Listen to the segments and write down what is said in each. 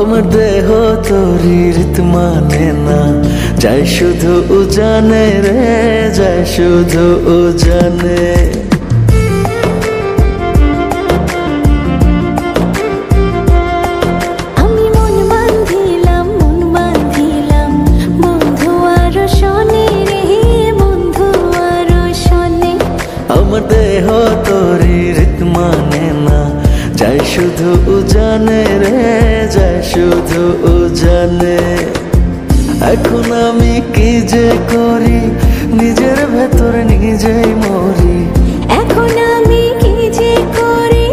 আমার দেহ তোরি রীত মানে না, যাই শুধু উজানে রে, যাই শুধু উজানে। আমি মন বাঁধিলাম বন্ধু আর শোনে রে, বন্ধু আর শোনে। আমার দেহ তোরি রীত মানে না, যাই শুধু উজানে রে, যাই শুধু উজানে। এখন আমি কি যে করি, নিজের ভেতর নিজেই মরি। এখন আমি কি যে করি,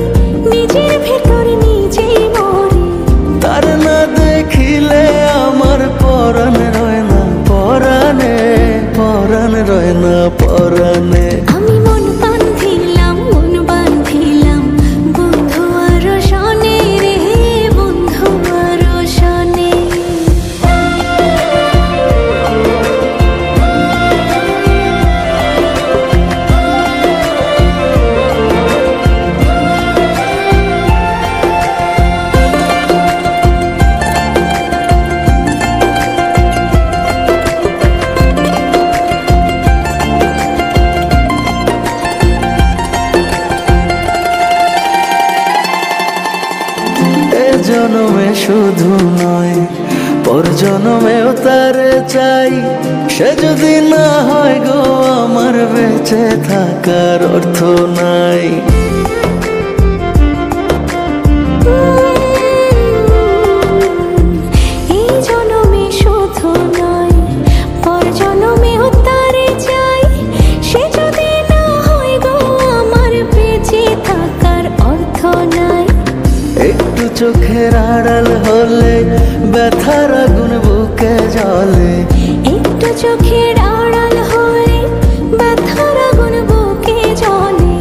নিজের ভেতর নিজেই মরি। তার না দেখিলে আমার পরাণ রয় না পরাণে, পরাণ রয় না পরাণে। আমি মন বাঁধিলাম বন্ধু আর শোনে রে, বন্ধু আর শোনে। জনমে শুধু নয়, পর জনমেও তারে চাই। সে যদি না হয় গো আমার বেঁচে থাকার অর্থ নাই। এই জনমে শুধু নয়, পর জনমেও তারে চাই। সে যদি না হয় গো আমার বেঁচে থাকার অর্থ নাই। একটু চোখের আড়াল হলে ব্যথার আগুন বুকে জ্বলে। একটু চোখের আড়াল হলে ব্যথার আগুন বুকে জ্বলে।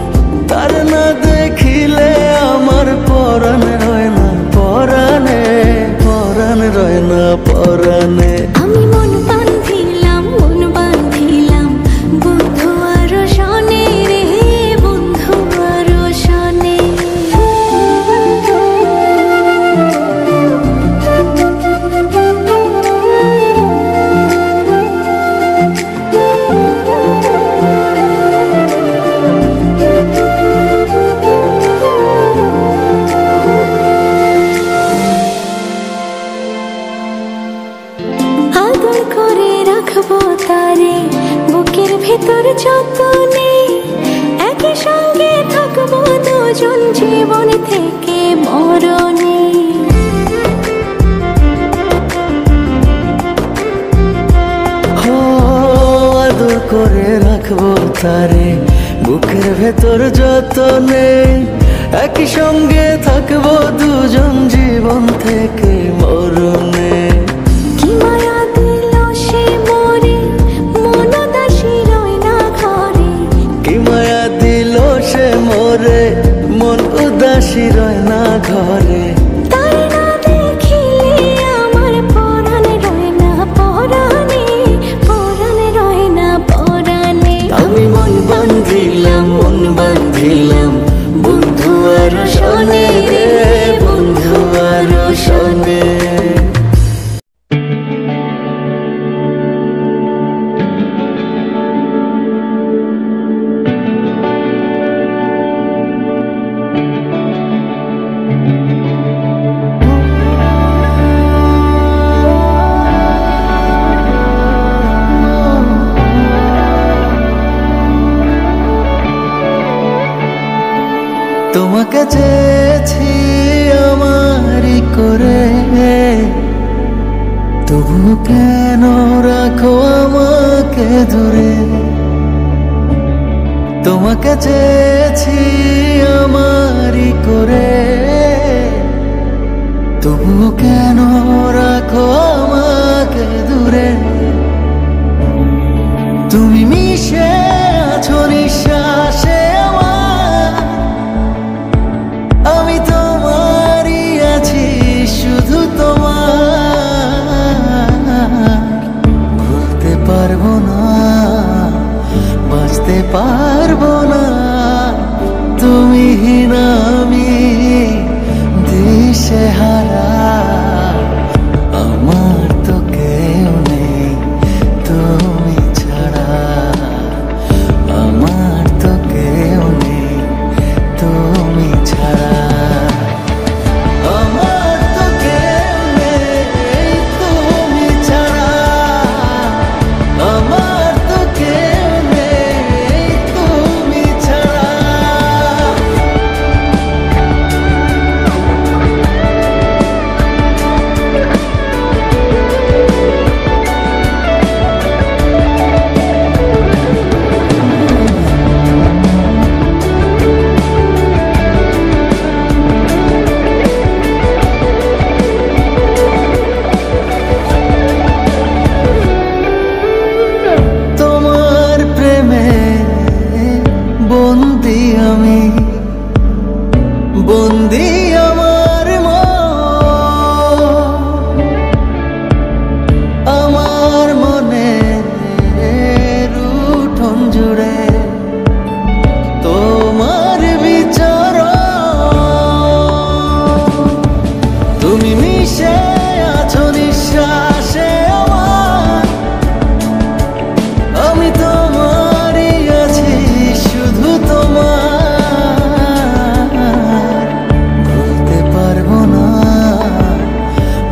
তার না দেখিলে আমার পরাণ রয় না পরাণে, পরাণ রয় না পরাণে। আমি মন বাঁধিলাম বন্ধু আর শোনে রে, বন্ধু আর শোনে। আদর করে রাখবো তারে বুকের ভেতর যতনে, একই সঙ্গে থাকবো দুজন জীবন থেকে মরণে। আদর করে রাখবো তারে বুকের ভেতর যতনে, একই সঙ্গে থাকবো দুজন জীবন থেকে মরণে। কি মায়া দিল সে মোরে, মন উদাসী রয় না ঘরে। কি মায়া দিল সে মোরে, মন উদাসী রয় না ঘরে। তার না দেখিলে আমার পরাণ রয় না পরাণে, পরাণ রয় না পরাণে। আমি মন বাঁধিলাম বন্ধু আর শোনে রে, বন্ধু আর শোনে। তোমাকে চেয়েছি আমারই করে, তবু কেন রাখো আমাকে দূরে। তোমাকে চেয়েছি আমারই করে, তবুও কেন রাখো আমাকে দূরে? তুমি মিশে আছো নিঃশ্বাসে আমার, আমি তোমারই আছি শুধু তোমার। ভুলতে পারবো না, বাঁচতে পারবো না, তুমি না আমি দিশেহারা। আমার তো কেউ নেই তুমি ছাড়া, আমার তো কেউ নেই তুমি ছাড়া। আমার তো কেউ নেই তুমি ছাড়া, আমার তো কেউ নেই তুমি ছাড়া। তোমার প্রেমে বন্দি আমি, বন্দি আমার মন। আমার মনে উঠোন জুড়ে তোমার বিচরণ। তুমি মিশে আছো নিঃশ্বাসে আমার, আমি তোমারই আছি শুধু তোমার। ভুলতে পারবো না,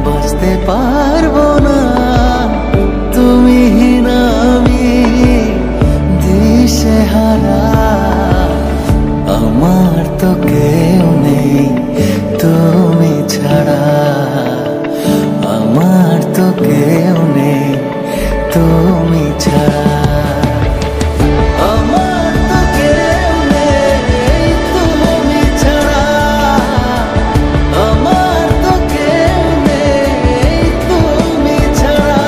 বাঁচতে পারবো না, তুমি না আমি দিশেহারা। আমার তো কেউ নেই তুমি ছাড়া, আমার তো কেউ নেই তুমি ছাড়া। আমার তো কেউ নেই তুমি ছাড়া, আমার তো কেউ নেই তুমি ছাড়া।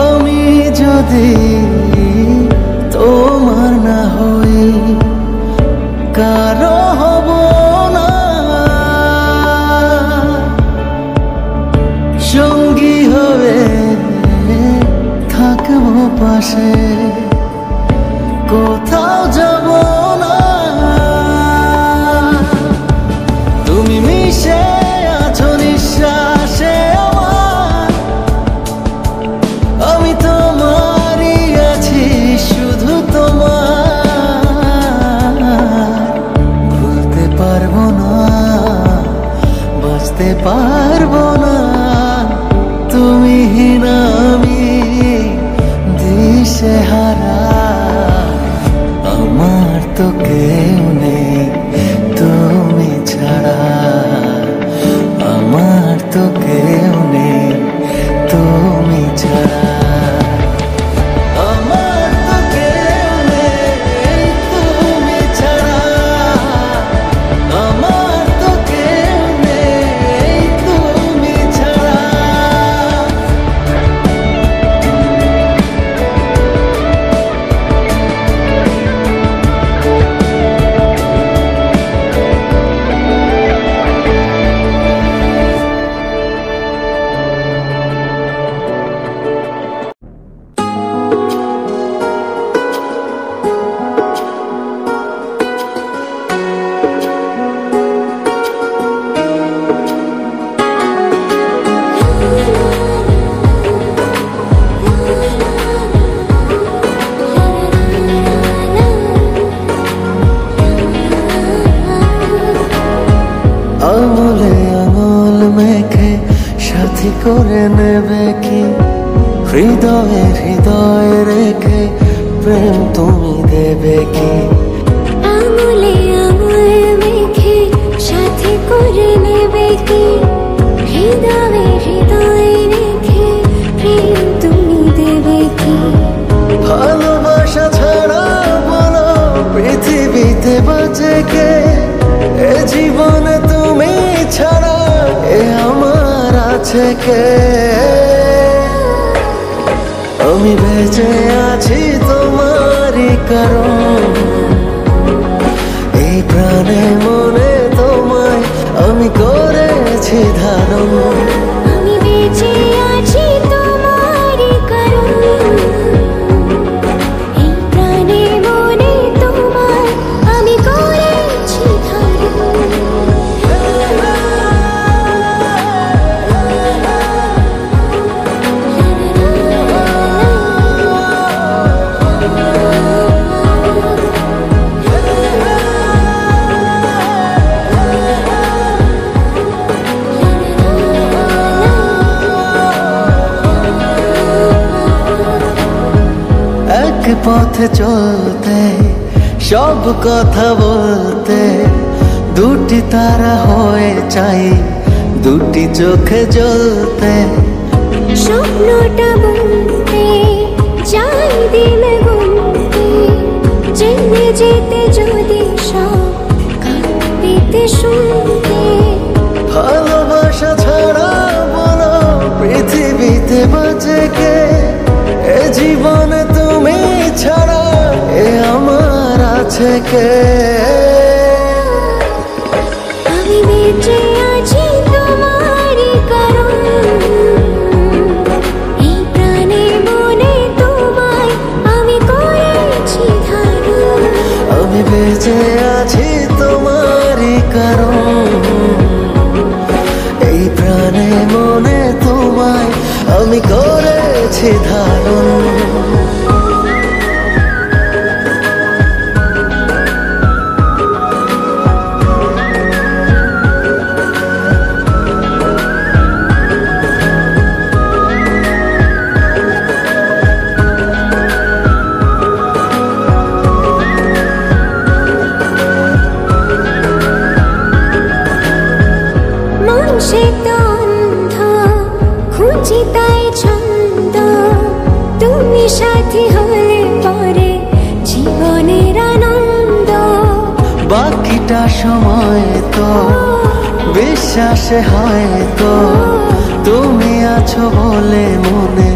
আমি যদি তোমার না হই, কারো হব না, সঙ্গী হয়ে থাকবো পাশে, কোথাও যাব না। তুমি মিশে আছো নিঃশ্বাসে আমার, আমি তোমারই আছি শুধু তোমার। ভুলতে পারবো না, বাঁচতে পারবো না, তুমি না আমি দিশেহারা। আমার তো কেউ নেই তুমি ছাড়া, আমার তো কেউ নেই তুমি ছাড়া। আমার তো কেউ নেই তুমি ছাড়া, আমার তো কেউ নেই তুমি ছাড়া। আঙুলে আঙুল মেখে সাথী করে নেবে কি, হৃদয়ে হৃদয় রেখে প্রেম তুমি দেবে কি? আঙুলে আঙুল কে? এ জীবনে তুমি ছাড়া এ আমার আছে কে? আমি বেঁচে আছি তোমারই কারণ, এই প্রাণে মনে তোমায় আমি করেছি ধারণ। আমি বেঁচে আছি তোমারই কারণ, এই প্রাণে মনে তোমায় আমি করেছি ধারণ। এক পথে চলতে সব কথা বলতে, দুটি তারা হয়ে চাই দুটি চোখে জ্বলতে। স্বপ্নটা বুনতে যাই দিন গুনতে, জেনে যেতে যদি সব গান পেতে শুনতে। ভালোবাসা ছাড়া বলো পৃথিবীতে বাঁচে কে? এ জীবনে তুমি ছাড়া এ আমার আছে কে? আমি বেঁচে আছি তোমারই কারণ, এই প্রাণে মনে তোমায় আমি করেছি ধারণ। আমি বেঁচে আছি তোমারই কারণ, এই প্রাণে মনে তোমায় আমি করেছি ধারণ। সে তো অন্ধ, খুঁজি তাই ছন্দ, তুমি সাথী হলে পরে জীবনের আনন্দ। বাকিটা সময় তো বিশ্বাসে হয়তো তুমি আছো বলে মনে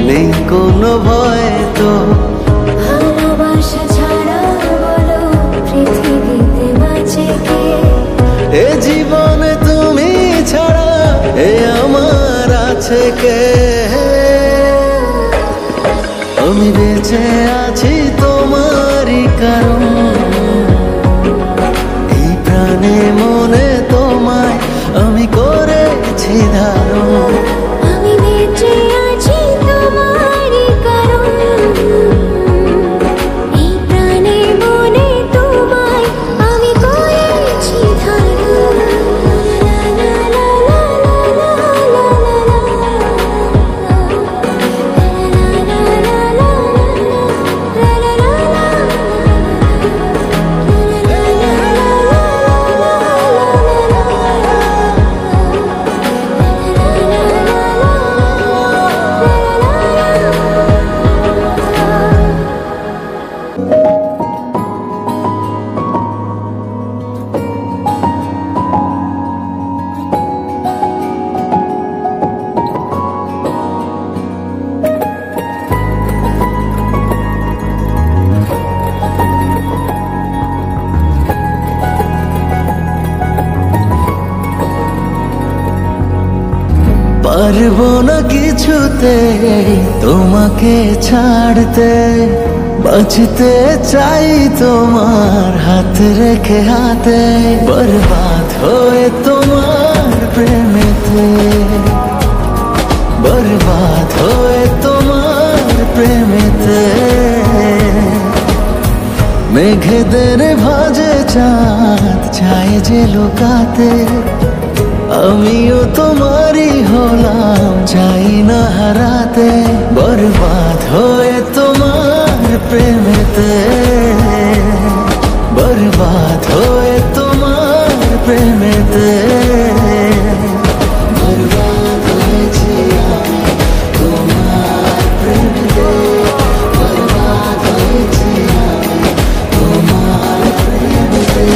নেই কোনো ভয় তো। ভালোবাসা ছাড়া বলো পৃথিবীতে বাঁচে কে? এ জীবনে তুমি ছাড়া এ আমার আছে কে? আমি বেঁচে আছি তোমারই কারণ, এই প্রাণে মনে তোমায় আমি করেছি ধারণ। আমি বেঁচে আছি তোমারই কারণ, এই প্রাণে মনে তোমায় আমি করেছি ধারণ। পারবো না কিছুতে তোমাকে ছাড়তে, বাঁচতে চাই তোমার হাত রেখে হাতে। বরবাদ হয়ে তোমার প্রেমেতে, বরবাদ হয়ে তোমার প্রেমেতে। মেঘেদের ভাজে চাঁদ চায় যে লুকাতে, আমিও তোমারই হলাম চাই না হারাতে। বরবাদ হয়ে তোমার প্রেমেতে, বরবাদ হয়ে তোমার প্রেমেতে। বরবাদ হয়েছি আমি তোমার প্রেমেতে, বরবাদ হয়েছি আমি তোমার প্রেমেতে।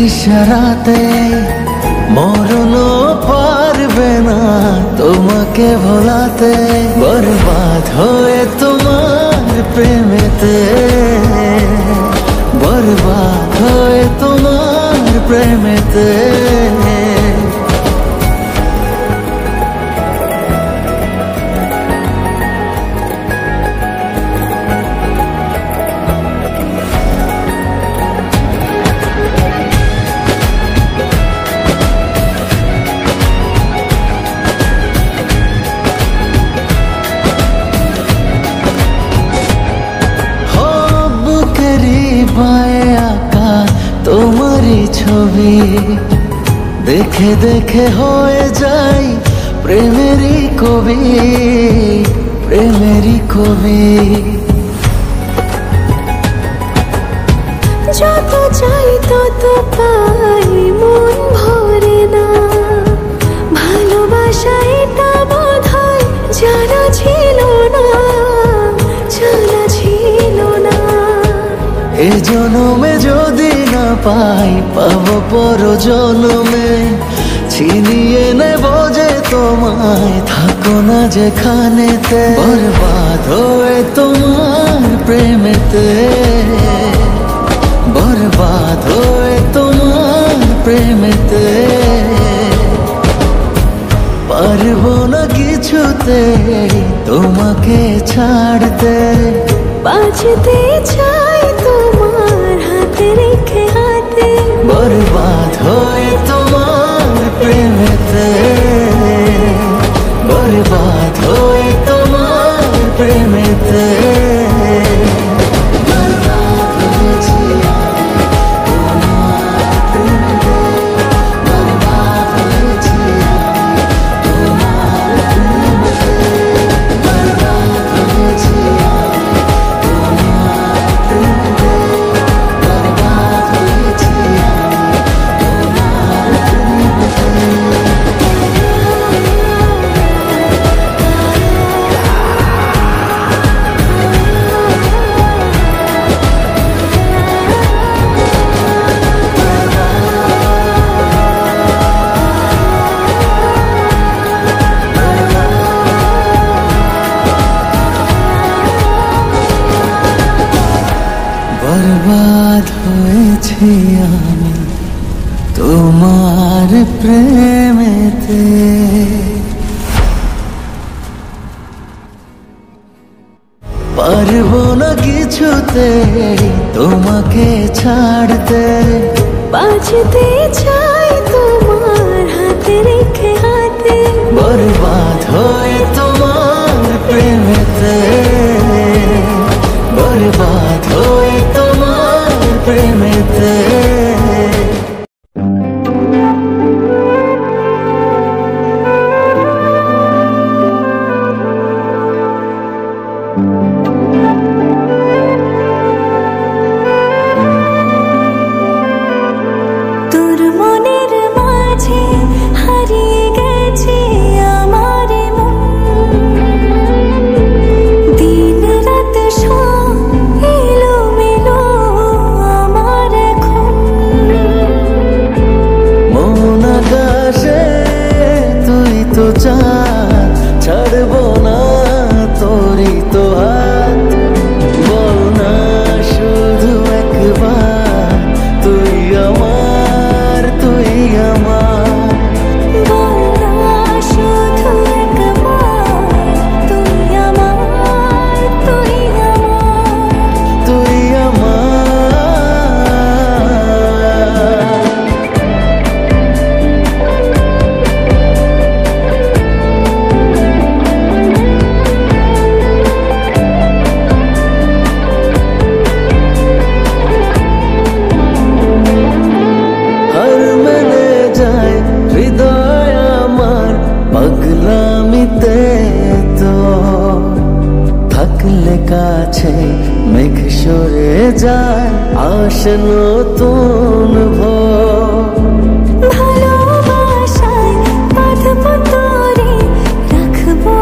ইশারাতে মরণ পারবে না তোমাকে ভোলাতে, বরবাদ হয়ে তোমার প্রেমেতে, বরবাদ হয়ে তোমার প্রেমেতে। বায়ে আঁকা তোমারই ছবি দেখে দেখে হয়ে যাই প্রেমেরই কবি, প্রেমেরই কবি। যত চাই তত পাই, মন ভরে না। ভালোবাসা এটা বোধহয় জানা ছিল না, জানা ছিল না। এ জনমে যদি না পাই পাবো পর জনমে, ছিনিয়ে নেব যে তোমায়, থাকো না যেখানেতে, বরবাদ হয়ে তোমার প্রেমেতে, বরবাদ হয়ে তোমার প্রেমেতে। পারবো না কিছুতে তোমাকে ছাড়তে, বাঁচতে চাই তোমার হাতে রেখে হাতে, বরবাদ হয়ে তোমার প্রেমেতে, বরবাদ হয়ে তোমার প্রেমেতে। বরবাদ হয়েছি আমি তোমার প্রেমেতে। পারবো না কিছুতে তোমাকে ছাড়তে, বাঁচতে চাই তোমার হাতে রেখে হাতে, বরবাদ হয়ে তোমার প্রেমেতে, বরবাদ হয়ে তোমার প্রেমেতে। তোর মনের মাঝে হারিয়ে গেছে আমার মন, দিন রাত সব এলোমেলো আমার এখন। মন আকাশে তুই তো চাঁদ, ছাড়বো না তোরই তো হাত, বল না শুধু একবার তুই আমার, তুই আমার। বল না শুধু একবার তুই আমার, তুই আমার, তুই আমার। হার মেনে যায় হৃদয় আমার পাগলামিতে, তো থাকলে কাছে মেঘ সরে যায়, আসে নতুন ভোর। ভালোবাসায় বাঁধবো তোরে, রাখবো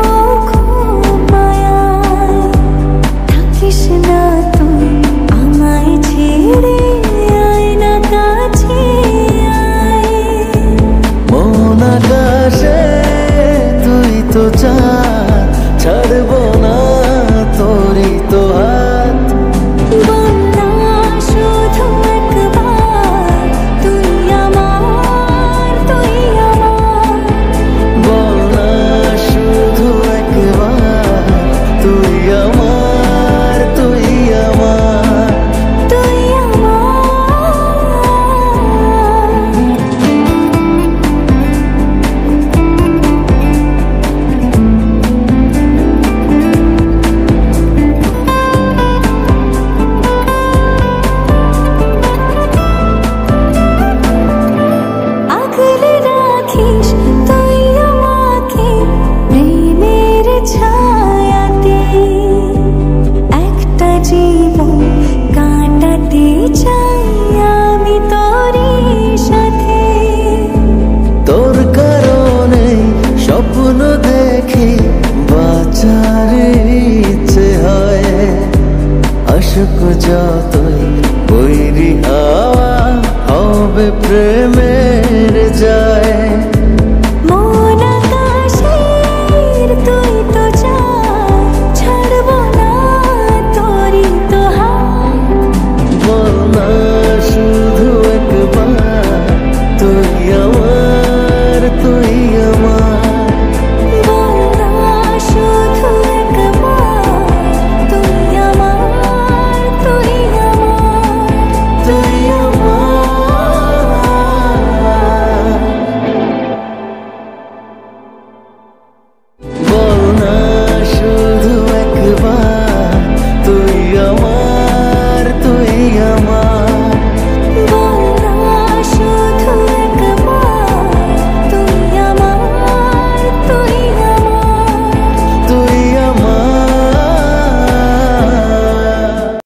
খুব মায়ায়। থাকিস না তুই আমায় ছেড়ে, আয় না কাছে প্রেমে